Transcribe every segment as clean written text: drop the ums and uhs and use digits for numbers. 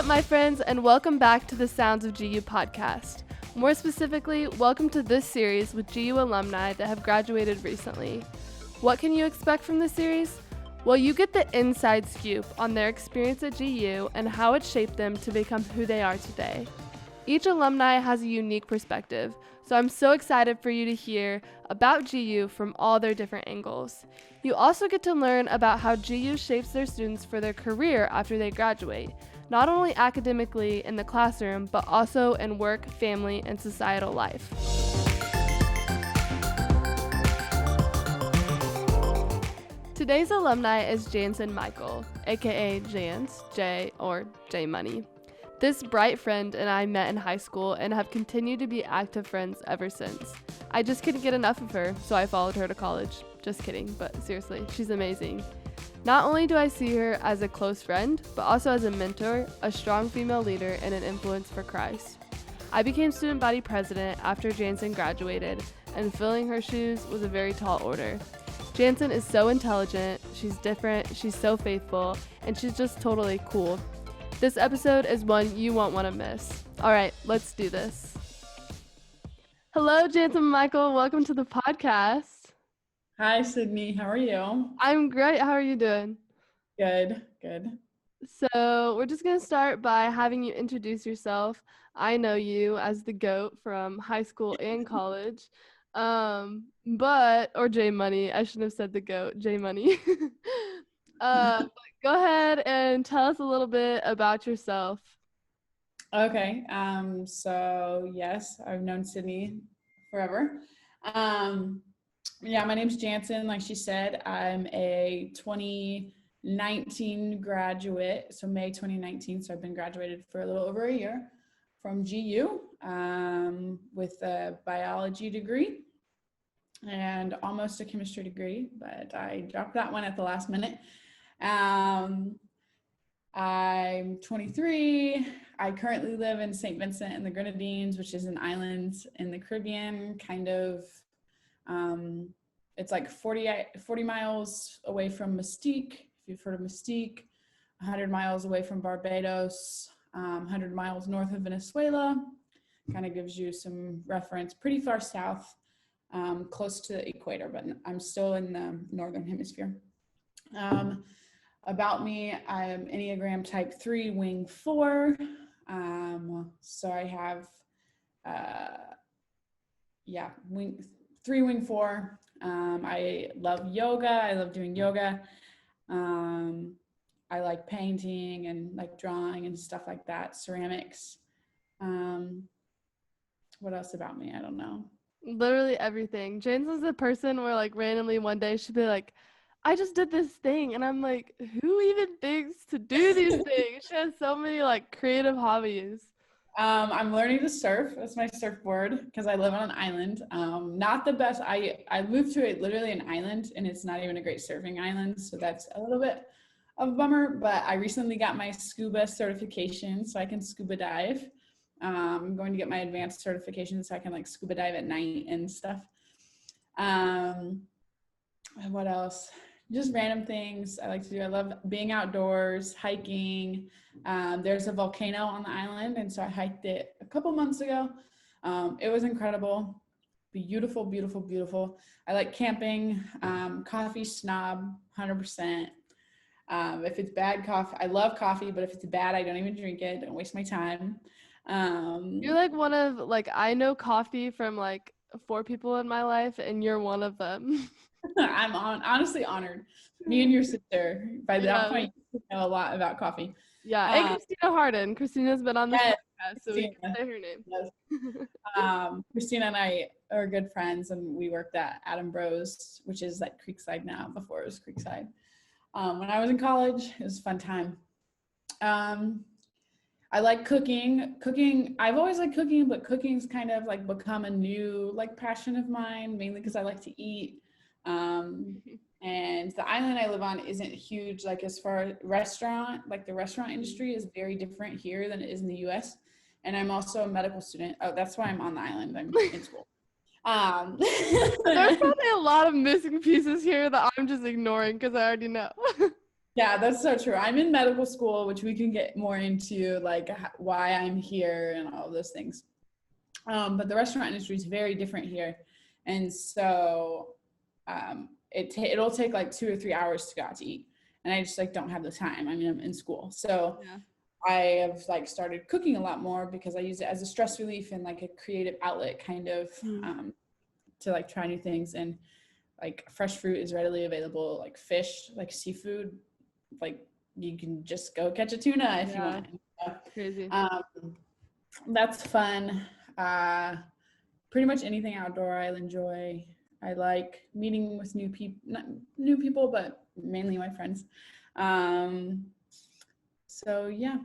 my friends, and welcome back to the Sounds of GU podcast. More specifically, welcome to this series with GU alumni that have graduated recently. What can you expect from this series? Well, you get the inside scoop on their experience at GU and how it shaped them to become who they are today. Each alumni has a unique perspective, so I'm so excited for you to hear about GU from all their different angles. You also get to learn about how GU shapes their students for their career after they graduate, not only academically in the classroom, but also in work, family, and societal life. Today's alumni is Jantzen Michael, a.k.a. Jantz, J or J Money. This bright friend and I met in high school and have continued to be active friends ever since. I just couldn't get enough of her, so I followed her to college. Just kidding, but seriously, she's amazing. Not only do I see her as a close friend, but also as a mentor, a strong female leader, and an influence for Christ. I became student body president after Jantzen graduated, and filling her shoes was a very tall order. Jantzen is so intelligent, she's different, she's so faithful, and she's just totally cool. This episode is one you won't want to miss. All right, let's do this. Hello, Jantzen Michael. Welcome to the podcast. Hi, Sydney. How are you? I'm great. How are you doing? Good. So we're just going to start by having you introduce yourself. I know you as the GOAT from high school and college. Or J Money. I shouldn't have said the GOAT, J Money. But go ahead and tell us a little bit about yourself. Okay. So yes, I've known Sydney forever. My name's Jantzen. Like she said, I'm a 2019 graduate. So May 2019. So I've been graduated for a little over a year from GU with a biology degree and almost a chemistry degree, but I dropped that one at the last minute. I'm 23. I currently live in St. Vincent and the Grenadines, which is an island in the Caribbean, kind of. It's like 40 miles away from Mystique, if you've heard of Mystique, 100 miles away from Barbados, 100 miles north of Venezuela. Kind of gives you some reference. Pretty far south, close to the equator, but I'm still in the northern hemisphere. About me, I'm Enneagram type 3, wing 4. So I have, wing 3, wing 4. I love yoga. I love doing yoga. I like painting and like drawing and stuff like that, ceramics. What else about me? I don't know. Literally everything. James is a person where like randomly one day she'd be like, I just did this thing, and I'm like, who even thinks to do these things? She has so many like creative hobbies. I'm learning to surf. That's my surfboard because I live on an island. Not the best. I moved to literally an island, and it's not even a great surfing island, so that's a little bit of a bummer. But I recently got my scuba certification, so I can scuba dive. I'm going to get my advanced certification so I can like scuba dive at night and stuff. What else? Just random things I like to do. I love being outdoors, hiking. There's a volcano on the island, and so I hiked it a couple months ago. It was incredible. Beautiful, beautiful, beautiful. I like camping. Coffee snob, 100%. If it's bad coffee, I love coffee, but if it's bad, I don't even drink it. Don't waste my time. You're like one of, like, I know coffee from like 4 people in my life, and you're one of them. I'm honestly honored. Me and your sister, by that point, you know a lot about coffee. Yeah, and Christina Harden. Christina's been on the podcast, so we can say her name. Yes. Christina and I are good friends, and we worked at Adam Bros, which is like Creekside now. Before it was Creekside. When I was in college, it was a fun time. I like cooking. I've always liked cooking, but cooking's kind of like become a new like passion of mine, mainly because I like to eat. And the island I live on isn't huge, like as far as restaurant, like the restaurant industry is very different here than it is in the US. And I'm also a medical student. Oh, that's why I'm on the island. I'm in school. There's probably a lot of missing pieces here that I'm just ignoring because I already know. Yeah, that's so true. I'm in medical school, which we can get more into, like why I'm here and all those things. But the restaurant industry is very different here. And so it'll take like 2 or 3 hours to go out to eat. And I just like don't have the time. I mean, I'm in school. So Yeah. I have like started cooking a lot more because I use it as a stress relief and like a creative outlet kind of to like try new things. And like fresh fruit is readily available, like fish, like seafood, like you can just go catch a tuna if you want. So, Crazy. that's fun. Pretty much anything outdoor I'll enjoy. I like meeting with new people, not new people, but mainly my friends. So yeah,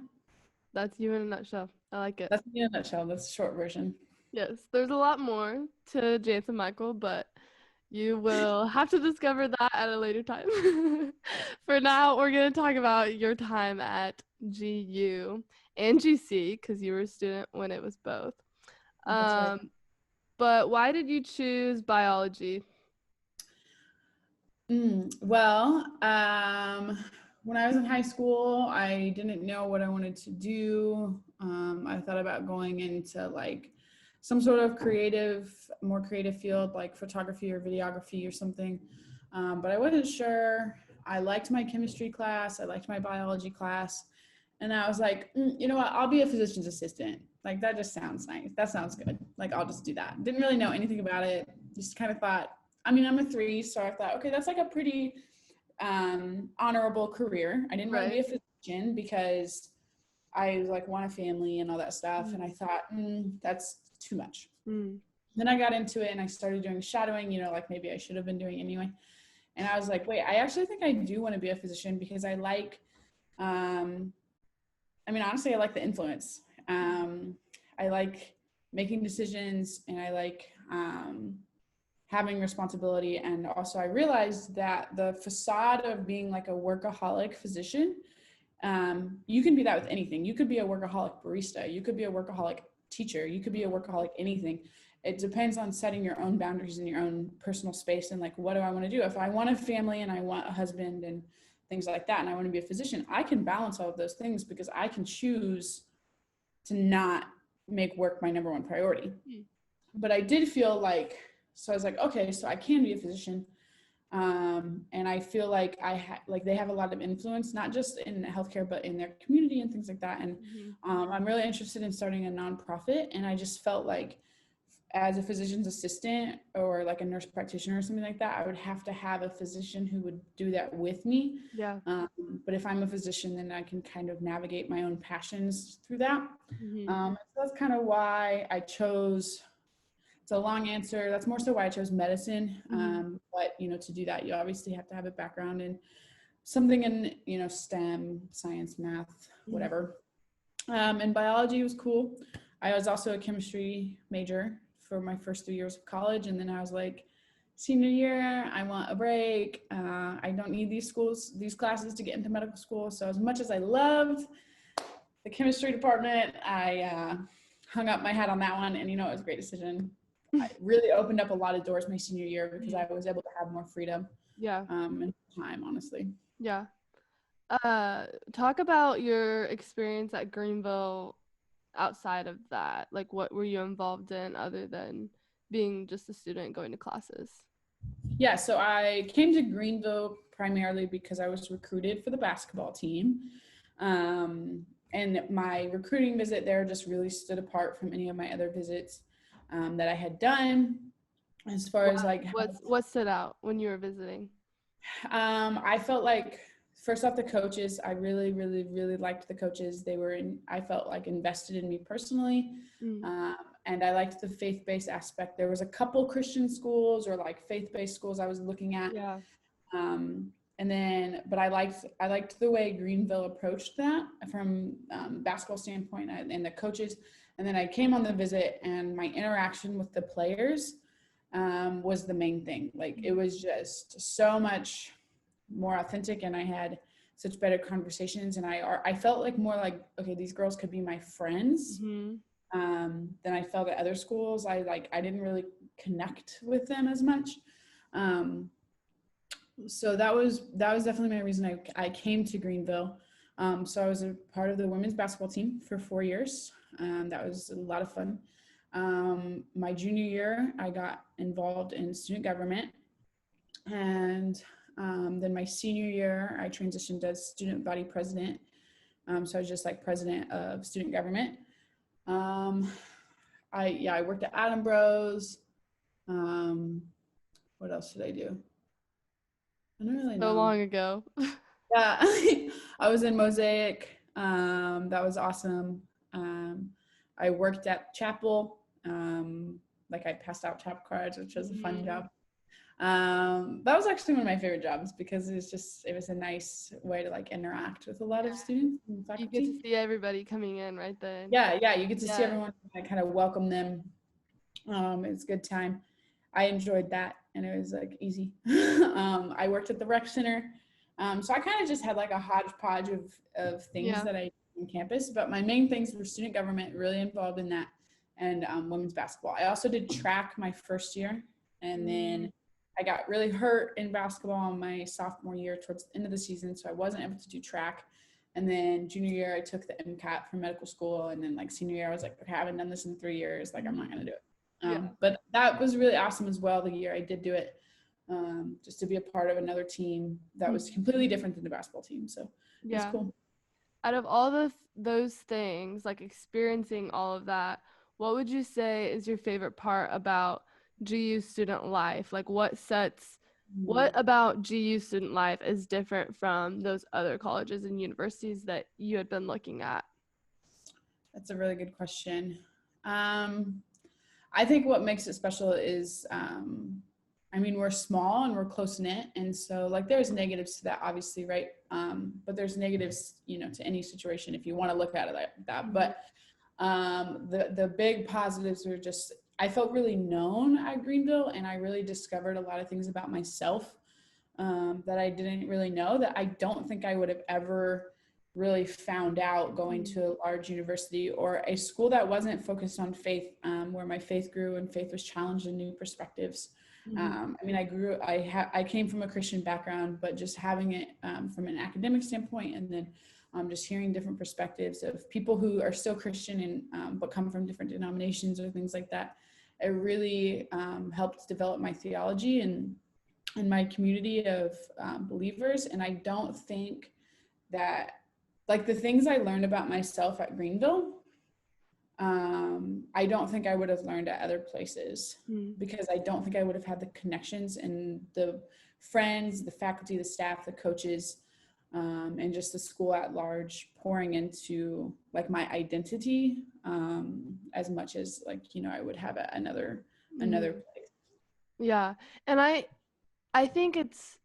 That's you in a nutshell. I like it. that's me in a nutshell. That's the short version. Yes, there's a lot more to Jantzen Michael, but you will have to discover that at a later time. For now, we're going to talk about your time at GU and GC because you were a student when it was both. That's right. But why did you choose biology? Well, when I was in high school, I didn't know what I wanted to do. I thought about going into like some sort of more creative field like photography or videography or something. But I wasn't sure. I liked my chemistry class. I liked my biology class. And I was like, you know what? I'll be a physician's assistant. Like, that just sounds nice. That sounds good. Like, I'll just do that. Didn't really know anything about it. Just kind of thought, I mean, I'm a 3, so I thought, okay, that's like a pretty honorable career. I didn't want to be a physician because I like want a family and all that stuff. And I thought, that's too much. Then I got into it and I started doing shadowing, you know, like maybe I should have been doing anyway. And I was like, wait, I actually think I do want to be a physician because I like, I mean, honestly, I like the influence. I like making decisions and I like having responsibility. And also I realized that the facade of being like a workaholic physician, you can be that with anything. You could be a workaholic barista. You could be a workaholic teacher. You could be a workaholic anything. It depends on setting your own boundaries in your own personal space and like, what do I want to do? If I want a family and I want a husband and things like that, and I want to be a physician, I can balance all of those things because I can choose to not make work my number one priority. But I did feel like, so I was like, okay, so I can be a physician. And I feel like like they have a lot of influence, not just in healthcare, but in their community and things like that. And I'm really interested in starting a nonprofit. And I just felt like as a physician's assistant or like a nurse practitioner or something like that, I would have to have a physician who would do that with me. Yeah. But if I'm a physician, then I can kind of navigate my own passions through that. So that's kind of why I chose. It's a long answer. That's more so why I chose medicine. But, you know, to do that, you obviously have to have a background in something in, you know, STEM, science, math, whatever. And biology was cool. I was also a chemistry major for my first 3 years of college. And then I was like, senior year, I want a break. I don't need these classes to get into medical school. So as much as I loved the chemistry department, I hung up my hat on that one. And, you know, it was a great decision. I really opened up a lot of doors my senior year because I was able to have more freedom. And time, honestly. Yeah. Talk about your experience at Greenville outside of that. Like, what were you involved in other than being just a student going to classes? Yeah, so I came to Greenville primarily because I was recruited for the basketball team. And my recruiting visit there just really stood apart from any of my other visits that I had done. As far as like what stood out when you were visiting? I felt like, first off, the coaches, I really, really, really liked the coaches. I felt like invested in me personally. And I liked the faith-based aspect. There was a couple Christian schools or like faith-based schools I was looking at. But I liked the way Greenville approached that from basketball standpoint and the coaches. And then I came on the visit and my interaction with the players was the main thing. Like, it was just so much more authentic and I had such better conversations. And I felt like more like, okay, these girls could be my friends than I felt at other schools. I didn't really connect with them as much. So that was definitely my reason I came to Greenville. So I was a part of the women's basketball team for 4 years. That was a lot of fun. My junior year, I got involved in student government, and then my senior year, I transitioned as student body president. So I was just like president of student government. Um, I worked at Adam Bros. Um, what else did I do? I don't really So know. long ago. Yeah, I was in Mosaic. That was awesome. Um, I worked at Chapel. Like I passed out chapel cards, which was a fun Mhm. job. That was actually one of my favorite jobs because it was a nice way to like interact with a lot of students and You get to faculty. see everybody coming in right then. Yeah, you get to see Yeah. everyone and kind of welcome them. It's a good time. I enjoyed that, and it was like easy. I worked at the rec center, so I kind of just had like a hodgepodge of things Yeah. that I did on campus. But my main things were student government, really involved in that, and women's basketball. I also did track my first year, and Mm, then I got really hurt in basketball in my sophomore year towards the end of the season, so I wasn't able to do track. And then junior year, I took the MCAT for medical school, and then like senior year, I was like, okay, I haven't done this in 3 years. Like, I'm not gonna do it. yeah. But that was really awesome as well. The year I did do it, just to be a part of another team that was Mhm. completely different than the basketball team. So it was Yeah. cool. Out of all those things, like experiencing all of that, what would you say is your favorite part about GU student life? Like what Mm, about GU student life is different from those other colleges and universities that you had been looking at? that's a really good question. Um, I think what makes it special is, I mean, we're small and we're close knit, and so like there's negatives to that, obviously, right? But there's negatives, to any situation if you want to look at it like that. Mhm. But the big positives were just I felt really known at Greenville, and I really discovered a lot of things about myself that I didn't really know that I don't think I would have ever really found out going Mhm. to a large university or a school that wasn't focused on faith, where my faith grew and faith was challenged in new perspectives. Mhm. I mean, I came from a Christian background, but just having it from an academic standpoint, and then just hearing different perspectives of people who are still Christian and but come from different denominations or things like that, it really helped develop my theology and in my community of believers. And I don't think that, like, the things I learned about myself at Greenville, I don't think I would have learned at other places Mhm. because I don't think I would have had the connections and the friends, the faculty, the staff, the coaches, and just the school at large pouring into like my identity as much as like I would have at another Mhm. place. Yeah. And I think it's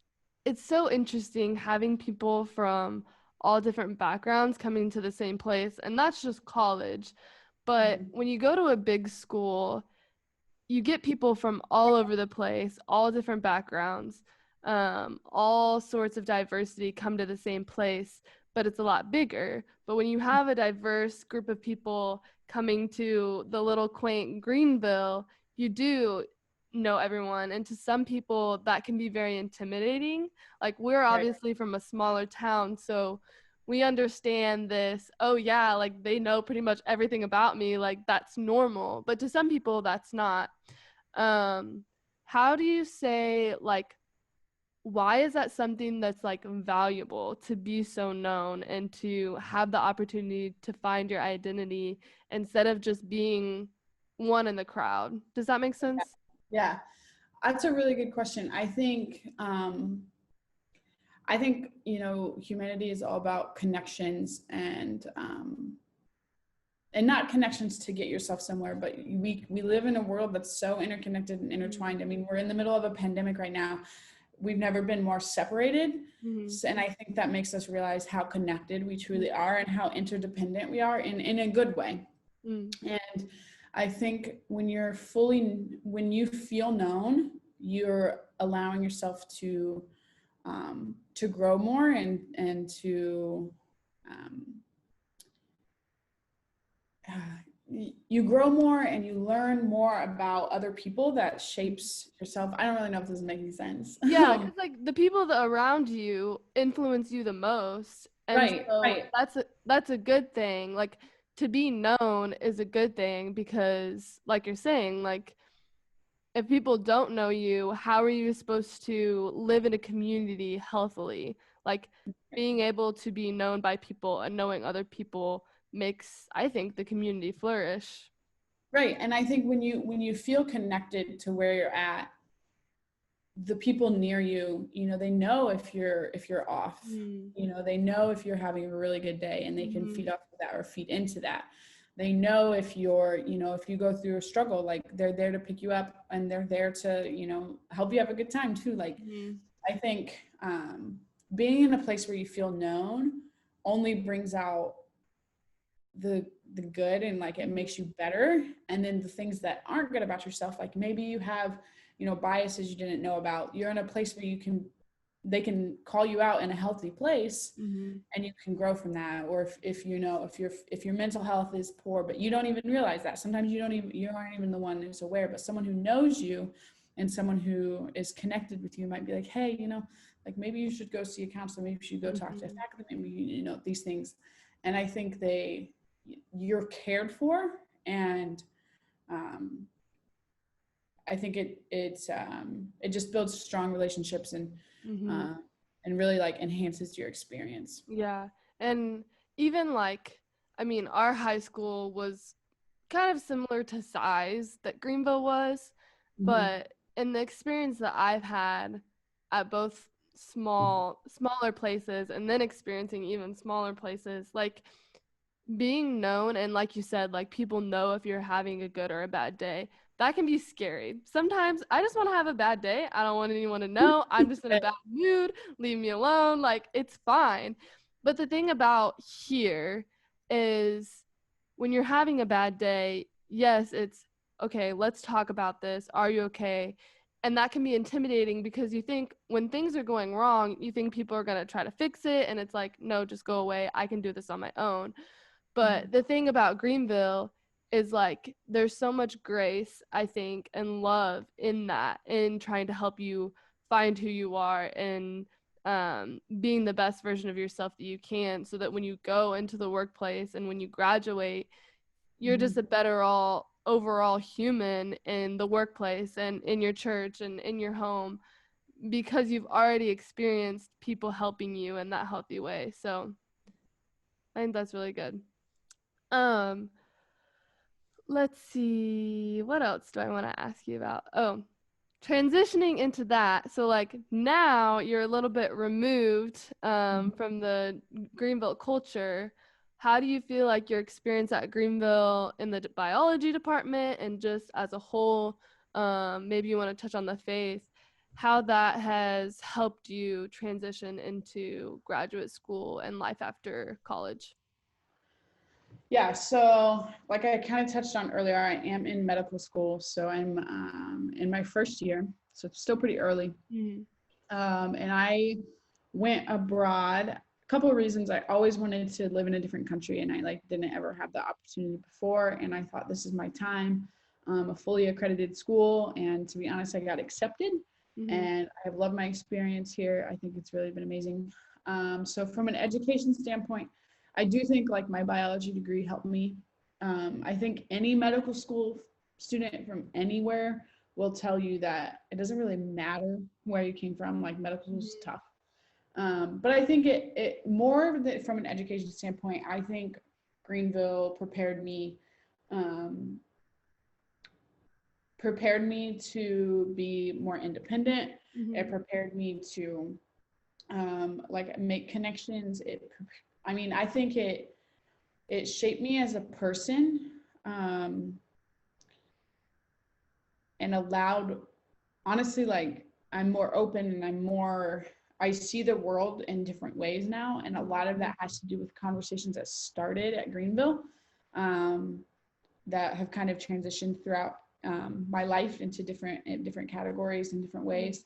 so interesting having people from all different backgrounds coming to the same place, and that's just college. But Mhm. when you go to a big school, you get people from all over the place, all different backgrounds, all sorts of diversity come to the same place, but it's a lot bigger. But when you have a diverse group of people coming to the little quaint Greenville, you do know everyone. And to some people, that can be very intimidating. Like, we're Right. obviously from a smaller town, so we understand this. Oh, yeah, like they know pretty much everything about me. Like, that's normal. But to some people, that's not. um how do you say, like, why is that something that's like valuable to be so known and to have the opportunity to find your identity instead of just being one in the crowd? Does that make sense? Yeah, that's a really good question. I think humanity is all about connections and not connections to get yourself somewhere, but we live in a world that's so interconnected and intertwined. I mean, we're in the middle of a pandemic right now. We've never been more separated. Mm-hmm. And I think that makes us realize how connected we truly are and how interdependent we are in a good way. Mm-hmm. And I think when you feel known, you're allowing yourself to grow more and to um, you grow more and you learn more about other people that shapes yourself. I don't really know if this is making sense. Yeah, because like the people that around you influence you the most, and Right, so right. that's a good thing. Like to be known is a good thing because, like you're saying, like if people don't know you, how are you supposed to live in a community healthily? Like being able to be known by people and knowing other people makes, I think, the community flourish. Right. And I think when you feel connected to where you're at, the people near you, you know, they know if you're off. Mm-hmm. You know, they know if you're having a really good day and they can Mm-hmm. feed off of that or feed into that. They know if you're, you know, if you go through a struggle, like they're there to pick you up and they're there to, you know, help you have a good time too. Like I think being in a place where you feel known only brings out the good, and like it makes you better. And then the things that aren't good about yourself, like maybe you have, you know, biases you didn't know about, you're in a place where you can, they can call you out in a healthy place, Mm-hmm. and you can grow from that. Or if you know, if your mental health is poor but you don't even realize that, sometimes you aren't even the one who's aware, but someone who knows you and someone who is connected with you might be like, hey, you know, like maybe you should go see a counselor, maybe you should go talk to a Mm-hmm. faculty, maybe you know these things. And I think you're cared for, and um, I think it just builds strong relationships, Mm-hmm. uh, and really like enhances your experience. Yeah. And even like, I mean, our high school was kind of similar to size that Greenville was, Mm-hmm. but in the experience that I've had at both smaller places and then experiencing even smaller places, like being known and like you said, like people know if you're having a good or a bad day, that can be scary. Sometimes I just want to have a bad day. I don't want anyone to know. I'm just in a bad mood. Leave me alone. Like it's fine. But the thing about here is when you're having a bad day, yes, it's okay, let's talk about this. Are you okay? And that can be intimidating because you think when things are going wrong, you think people are going to try to fix it. And it's like, no, just go away. I can do this on my own. But the thing about Greenville is like there's so much grace, I think, and love in that, in trying to help you find who you are and being the best version of yourself that you can, so that when you go into the workplace and when you graduate, you're Mm-hmm. just a better all overall human in the workplace and in your church and in your home because you've already experienced people helping you in that healthy way. So I think that's really good. Um, let's see. What else do I want to ask you about? Oh, transitioning into that. So like now you're a little bit removed from the Greenville culture. How do you feel like your experience at Greenville in the biology department and just as a whole, maybe you want to touch on the faith, how that has helped you transition into graduate school and life after college? Yeah, so like I kind of touched on earlier, I am in medical school, so I'm in my first year, so it's still pretty early. Mm-hmm. And I went abroad. A couple of reasons. I always wanted to live in a different country, and I like didn't ever have the opportunity before. And I thought this is my time. A fully accredited school, and to be honest, I got accepted, Mm-hmm. and I have loved my experience here. I think it's really been amazing. So from an education standpoint, I do think like my biology degree helped me. I think any medical school student from anywhere will tell you that it doesn't really matter where you came from. Like medical is tough, but I think it more from an education standpoint. I think Greenville um, prepared me to be more independent. It Mm-hmm. prepared me to like make connections. I mean, I think it shaped me as a person, um, and allowed, honestly, like I'm more open and I see the world in different ways now. And a lot of that has to do with conversations that started at Greenville, um, that have kind of transitioned throughout my life into different categories and different ways.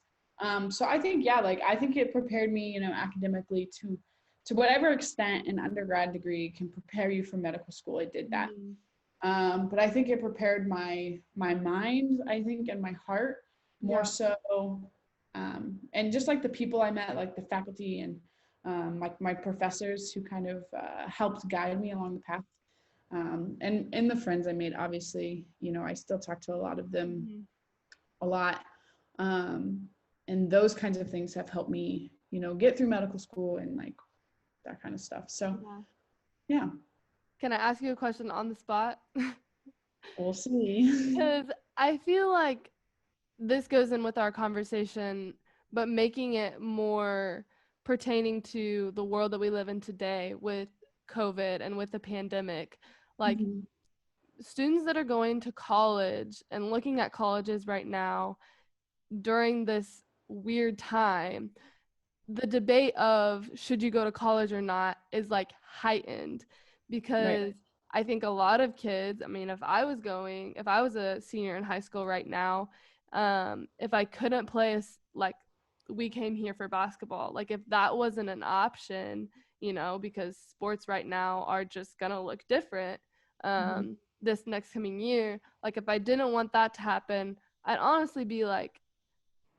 So I think, yeah, like I think it prepared me, you know, academically to whatever extent an undergrad degree can prepare you for medical school. It did that. Mm-hmm. But I think it prepared my mind, I think, and my heart more Yeah. so. And just like the people I met, like the faculty and like my professors who kind of helped guide me along the path. And the friends I made, obviously, I still talk to a lot of them Mhm. a lot. Um, and those kinds of things have helped me, get through medical school and like that kind of stuff. So, Yeah. yeah, Can I ask you a question on the spot? we'll see. Because I feel like this goes in with our conversation, but making it more pertaining to the world that we live in today with COVID and with the pandemic. Like Mhm. students that are going to college and looking at colleges right now during this weird time, the debate of should you go to college or not is like heightened Right. because I think a lot of kids, I mean, if I was a senior in high school right now, if I couldn't play, like, we came here for basketball, like, if that wasn't an option, because sports right now are just gonna look different Mhm. this next coming year, like, if I didn't want that to happen, I'd honestly be like,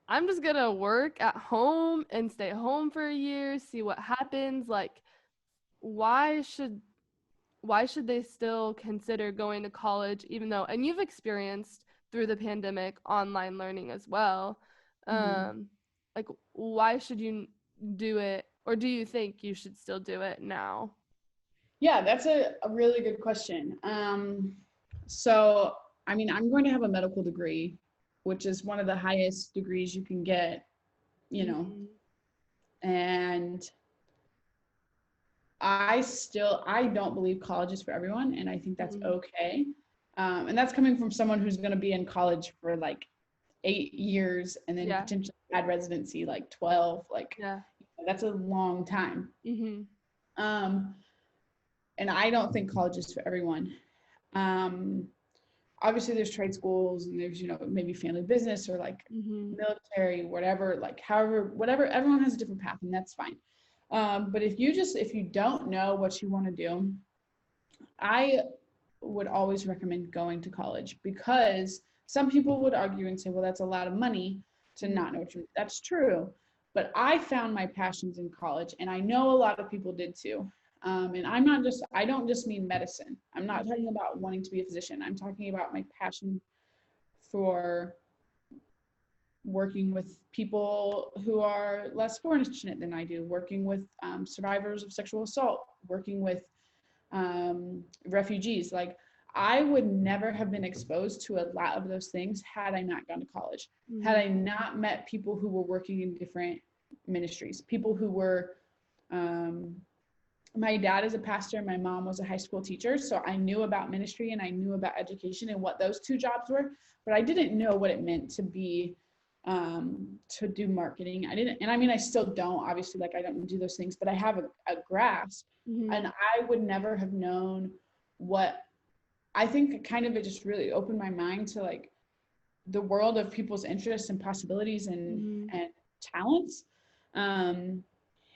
I'm just gonna work at home and stay home for a year, see what happens. Like, why should why should they still consider going to college, even though, and you've experienced through the pandemic online learning as well. Mhm. Um, like, why should you do it, or do you think you should still do it now? Yeah, that's a really good question. So, I mean, I'm going to have a medical degree, which is one of the highest degrees you can get, you know, Mm-hmm. and I don't believe college is for everyone, and I think that's Mm-hmm. okay. And that's coming from someone who's going to be in college for like 8 years and then Yeah, potentially add residency like 12. Like, yeah. that's a long time. Mm-hmm. Um, and I don't think college is for everyone. Um, Obviously there's trade schools and there's, maybe family business or like Mm-hmm. military, whatever, like however, whatever, everyone has a different path and that's fine. But if you don't know what you want to do, I would always recommend going to college because some people would argue and say, well, that's a lot of money to Mm-hmm. not know what you, that's true. But I found my passions in college and I know a lot of people did too. And I don't just mean medicine. I'm not talking about wanting to be a physician. I'm talking about my passion for working with people who are less fortunate than I do, working with survivors of sexual assault, working with refugees. Like, I would never have been exposed to a lot of those things had I not gone to college, had Mm-hmm. I not met people who were working in different ministries, people who were um, my dad is a pastor and my mom was a high school teacher, so I knew about ministry and I knew about education and what those two jobs were, but I didn't know what it meant to do marketing. I didn't, and I mean, I still don't, obviously, like, I don't do those things, but I have a grasp. Mm-hmm. And I would never have known what, I think kind of it just really opened my mind to like the world of people's interests and possibilities Mm-hmm. and talents. um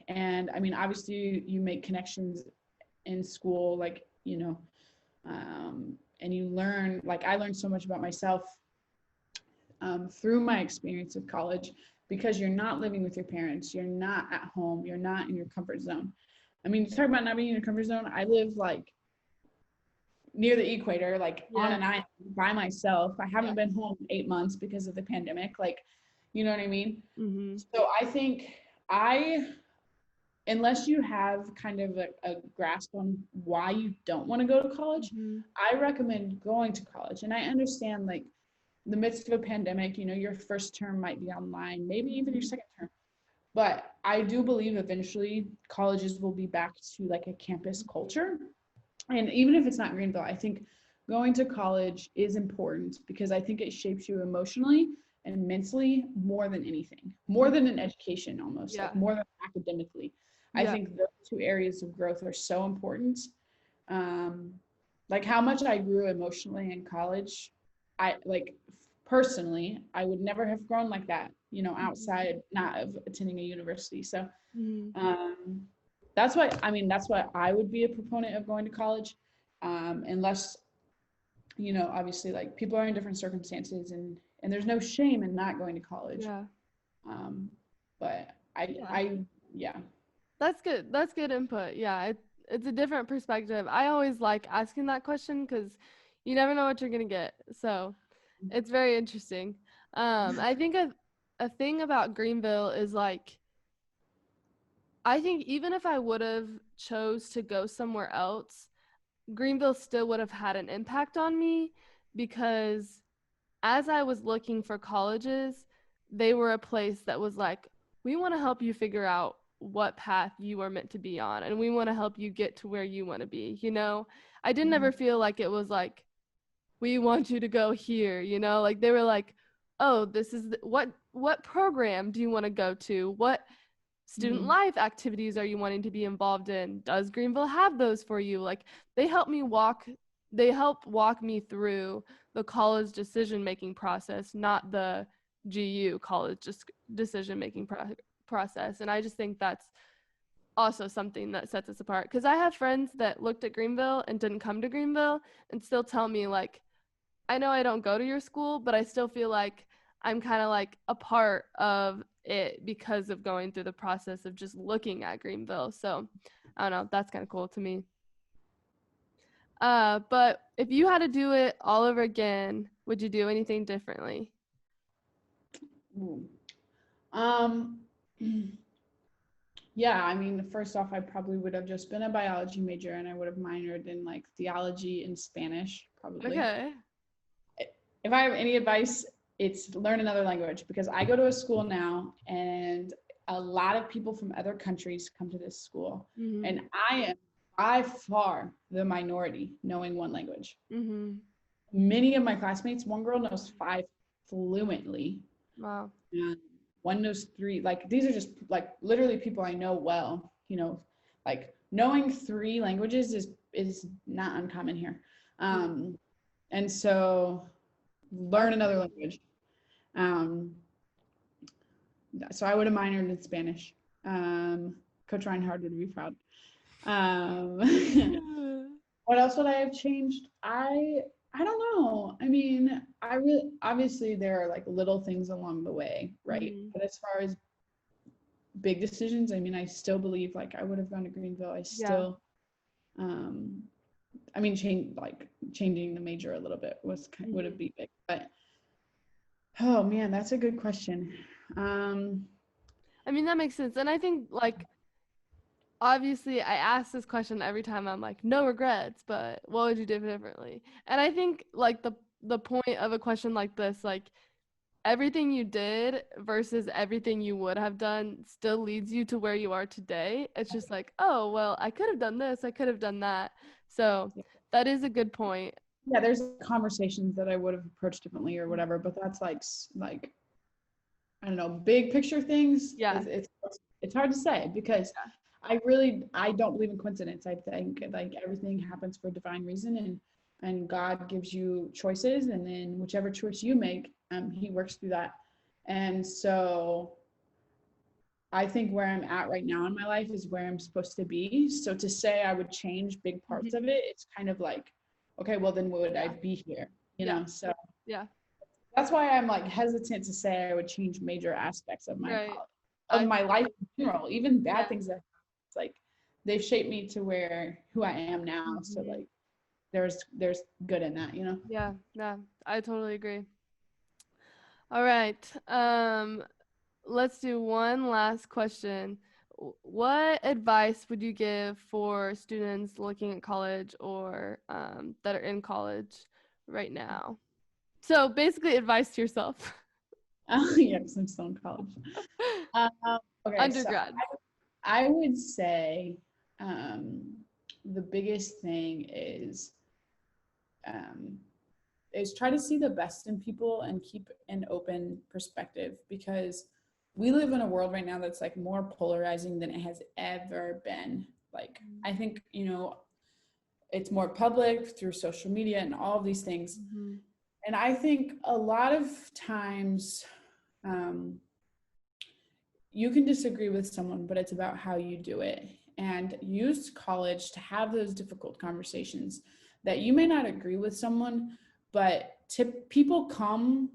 and I mean, obviously you make connections in school, like, and you learn, like, I learned so much about myself through my experience with college, because you're not living with your parents, you're not at home, you're not in your comfort zone. I mean, you talk about not being in your comfort zone. I live like near the equator, like on Yeah. an island by myself. I Yeah. haven't been home 8 months because of the pandemic. Like, you know what I mean? Mm-hmm. So I think I unless you have kind of a grasp on why you don't want to go to college, Mm-hmm. I recommend going to college. And I understand, like, the midst of a pandemic, your first term might be online, maybe even your Mm-hmm. second term. But I do believe eventually colleges will be back to like a campus culture. And even if it's not Greenville, I think going to college is important because I think it shapes you emotionally and mentally more than anything, more than an education, almost like Yeah. more than academically. I Yeah. think those two areas of growth are so important. Um, like how much I grew emotionally in college, I like personally, I would never have grown like that, outside not of attending a university. So Mm-hmm. um, that's why I mean that's why I would be a proponent of going to college, unless you know, obviously like people are in different circumstances, and there's no shame in not going to college. Yeah. But Yeah. yeah. That's good. That's good input. Yeah, it's a different perspective. I always like asking that question because you never know what you're gonna get. So it's very interesting. I think a thing about Greenville is like I think even if I would have chose to go somewhere else, Greenville still would have had an impact on me because as I was looking for colleges, they were a place that was like, we want to help you figure out what path you are meant to be on, and we want to help you get to where you want to be. You know, I didn't ever feel like it was like, we want you to go here. You know, like they were like, oh, this is what program do you want to go to? What student Mhm. life activities are you wanting to be involved in? Does Greenville have those for you? Like they help walk me through the college decision making process, not the GU college decision making process. And I just think that's also something that sets us apart because I have friends that looked at Greenville and didn't come to Greenville and still tell me like, I know I don't go to your school, but I still feel like I'm kind of like a part of it because of going through the process of just looking at Greenville. So I don't know, that's kind of cool to me. But if you had to do it all over again, would you do anything differently? Ooh. Um, yeah, I mean, first off, I probably would have just been a biology major and I would have minored in like theology and Spanish, probably. Okay. If I have any advice, it's learn another language because I go to a school now and a lot of people from other countries come to this school. Mhm. And I am by far the minority knowing one language. Mhm. Many of my classmates, one girl knows 5 fluently. Wow. And one knows 3. Like these are just like literally people I know well, you know, like knowing 3 languages is not uncommon here. And so learn That's another language. Um, so I would have minored in Spanish. Coach Reinhard would be proud. Um, what else would I have changed? I don't know. I mean, I really obviously there are like little things along the way, right? Mhm. But as far as big decisions, I mean, I still believe like I would have gone to Greenville. I Yeah. still, um, I mean, changing the major a little bit would have Mhm. been big. But oh man, that's a good question. Um, I mean, that makes sense. And I think like obviously I ask this question every time I'm like, no regrets, but what would you do differently? And I think like the point of a question like this, like everything you did versus everything you would have done still leads you to where you are today. It's just like, oh, well, I could have done this, I could have done that. So that is a good point. yeah, there's conversations that I would have approached differently or whatever, but that's like I don't know, big picture things. Yeah. It's hard to say because I don't believe in coincidence. I think like everything happens for a divine reason, and God gives you choices, and then whichever choice you make, He works through that. And so I think where I'm at right now in my life is where I'm supposed to be. So to say I would change big parts of Mhm. it, it's kind of like, okay, well then would I Yeah. be here? You Yeah. know, so Yeah. that's why I'm like hesitant to say I would change major aspects of my Right. college, of I my life in general, even yeah. bad things that it's like they've shaped me to where who I am now. So Mhm. like there's good in that, you know. Yeah. Yeah. I totally agree. All right. Let's do one last question. What advice would you give for students looking at college or that are in college right now? So basically, advice to yourself. Yeah, because I'm still in college. Um, okay, so Undergrad. I would say um, the biggest thing um, is try to see the best in people and keep an open perspective because we live in a world right now that's like more polarizing than it has ever been. Like I think, you know, it's more public through social media and all of these things. Mhm. And I think a lot of times um, you can disagree with someone, but it's about how you do it. And use college to have those difficult conversations that you may not agree with someone, but people come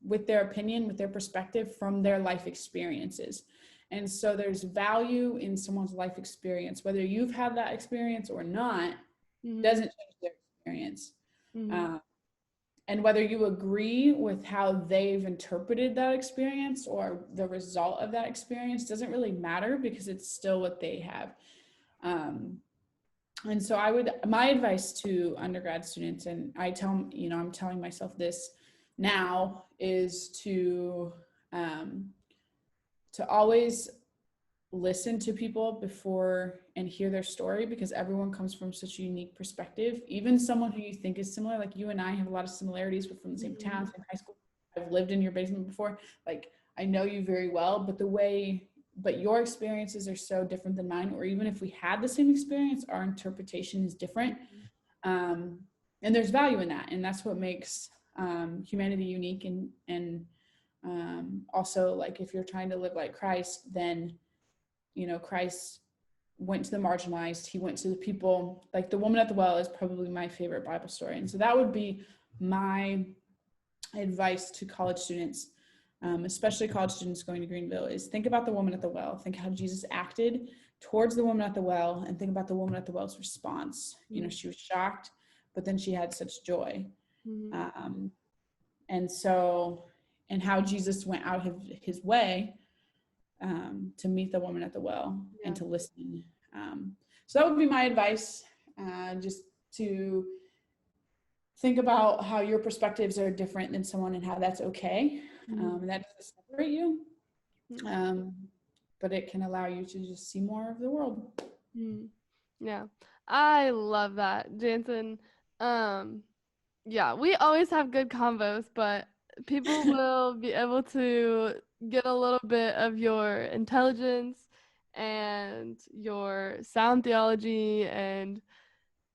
with their opinion, with their perspective from their life experiences. And so there's value in someone's life experience, whether you've had that experience or not, doesn't change their experience. And whether you agree with how they've interpreted that experience or the result of that experience doesn't really matter, because it's still what they have. And so my advice to undergrad students, and I'm telling myself this now, is to always listen to people before and hear their story, because everyone comes from such a unique perspective. Even someone who you think is similar, like you and I have a lot of similarities. We're from the same town, same high school. I've lived in your basement before. Like, I know you very well, but your experiences are so different than mine. Or even if we had the same experience, our interpretation is different. And there's value in that. And that's what makes humanity unique. And also, like, if you're trying to live like Christ, then Christ went to the marginalized. He went to the people. Like, the woman at the well is probably my favorite Bible story. And so that would be my advice to college students, especially college students going to Greenville, is think about the woman at the well. Think how Jesus acted towards the woman at the well, and think about the woman at the well's response. She was shocked, but then she had such joy. And how Jesus went out of his way to meet the woman at the well and to listen. So that would be my advice, just to think about how your perspectives are different than someone, and how that's okay. And that doesn't separate you, but it can allow you to just see more of the world. Yeah, I love that, Jantzen. Yeah, we always have good convos, but people will be able to get a little bit of your intelligence and your sound theology and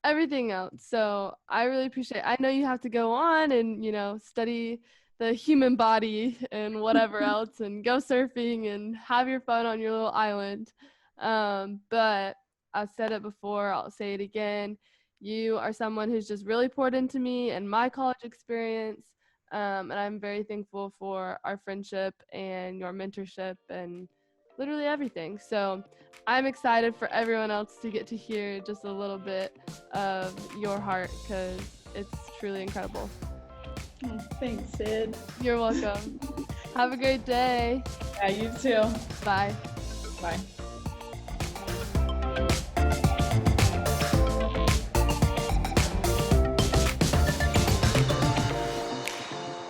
everything else. So I really appreciate it. I know you have to go on and, study the human body and whatever else, and go surfing and have your fun on your little island. But I've said it before, I'll say it again. You are someone who's just really poured into me and my college experience. And I'm very thankful for our friendship and your mentorship and literally everything. So I'm excited for everyone else to get to hear just a little bit of your heart, because it's truly incredible. Oh, thanks, Sid. You're welcome. Have a great day. Yeah, you too. Bye. Bye.